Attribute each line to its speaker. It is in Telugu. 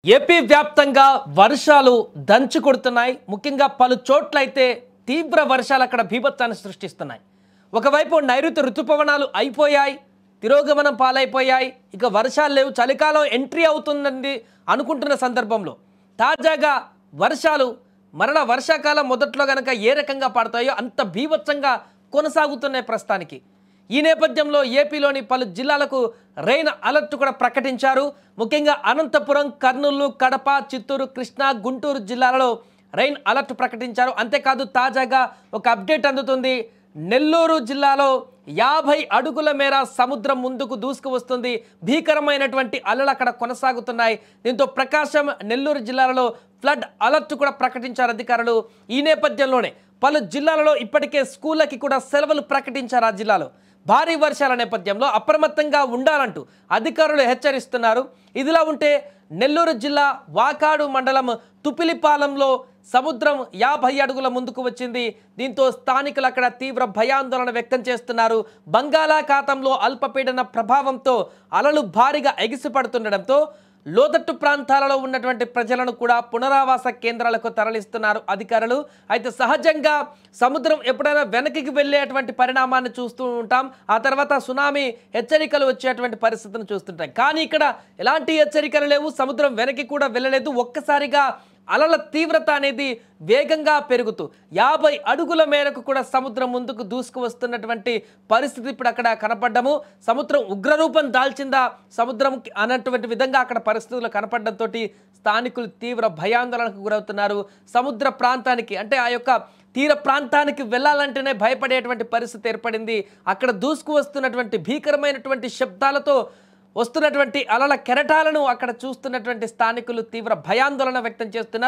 Speaker 1: ఏపీ వ్యాప్తంగా వర్షాలు దంచి కొడుతున్నాయి. ముఖ్యంగా పలు చోట్లయితే తీవ్ర వర్షాలు అక్కడ బీభత్సాన్ని సృష్టిస్తున్నాయి. ఒకవైపు నైరుతి ఋతుపవనాలు అయిపోయాయి, తిరోగమనం పాలైపోయాయి, ఇక వర్షాలు లేవు, చలికాలం ఎంట్రీ అవుతుందని అనుకుంటున్న సందర్భంలో తాజాగా వర్షాలు మరణ వర్షాకాలం మొదట్లో గనక ఏ రకంగా పడతాయో అంత బీభత్సంగా కొనసాగుతున్నాయి ప్రస్తుతానికి. ఈ నేపథ్యంలో ఏపీలోని పలు జిల్లాలకు రెయిన్ అలర్ట్ కూడా ప్రకటించారు. ముఖ్యంగా అనంతపురం, కర్నూలు, కడప, చిత్తూరు, కృష్ణా, గుంటూరు జిల్లాలలో రెయిన్ అలర్ట్ ప్రకటించారు. అంతేకాదు తాజాగా ఒక అప్డేట్ అందుతుంది. నెల్లూరు జిల్లాలో 50 అడుగుల మేర సముద్రం ముందుకు దూసుకు వస్తుంది. భీకరమైనటువంటి అలలు అక్కడ కొనసాగుతున్నాయి. దీంతో ప్రకాశం, నెల్లూరు జిల్లాలలో ఫ్లడ్ అలర్ట్ కూడా ప్రకటించారు అధికారులు. ఈ నేపథ్యంలోనే పలు జిల్లాలలో ఇప్పటికే స్కూళ్ళకి కూడా సెలవులు ప్రకటించారు. ఆ జిల్లాలో భారీ వర్షాల నేపథ్యంలో అప్రమత్తంగా ఉండాలంటూ అధికారులు హెచ్చరిస్తున్నారు. ఇదిలా ఉంటే నెల్లూరు జిల్లా వాకాడు మండలం తుపిలిపాలెంలో సముద్రం 50 అడుగుల ముందుకు వచ్చింది. దీంతో స్థానికులు అక్కడ తీవ్ర భయాందోళన వ్యక్తం చేస్తున్నారు. బంగాళాఖాతంలో అల్పపీడన ప్రభావంతో అలలు భారీగా ఎగిసిపడుతుండటంతో లోతట్టు ప్రాంతాలలో ఉన్నటువంటి ప్రజలను కూడా పునరావాస కేంద్రాలకు తరలిస్తున్నారు అధికారులు. అయితే సహజంగా సముద్రం ఎప్పుడైనా వెనక్కి వెళ్ళేటువంటి పరిణామాన్ని చూస్తూ ఉంటాం. ఆ తర్వాత సునామీ హెచ్చరికలు వచ్చేటువంటి పరిస్థితిని చూస్తుంటాం. కానీ ఇక్కడ ఎలాంటి హెచ్చరికలు లేవు, సముద్రం వెనక్కి కూడా వెళ్ళలేదు. ఒక్కసారిగా అలల తీవ్రత అనేది వేగంగా పెరుగుతూ 50 అడుగుల మేరకు కూడా సముద్రం ముందుకు దూసుకు వస్తున్నటువంటి పరిస్థితి ఇప్పుడు అక్కడ కనపడ్డము. సముద్రం ఉగ్రరూపం దాల్చిందా సముద్రం అన్నటువంటి విధంగా అక్కడ పరిస్థితులు కనపడడంతో స్థానికులు తీవ్ర భయాందోళనకు గురవుతున్నారు. సముద్ర ప్రాంతానికి అంటే ఆ యొక్క తీర ప్రాంతానికి వెళ్ళాలంటేనే భయపడేటువంటి పరిస్థితి ఏర్పడింది. అక్కడ దూసుకు వస్తున్నటువంటి భీకరమైనటువంటి శబ్దాలతో వస్తున్నటువంటి అలల కెరటాలను అక్కడ చూస్తున్నటువంటి స్థానికులు తీవ్ర భయాందోళన వ్యక్తం చేస్తున్నారు.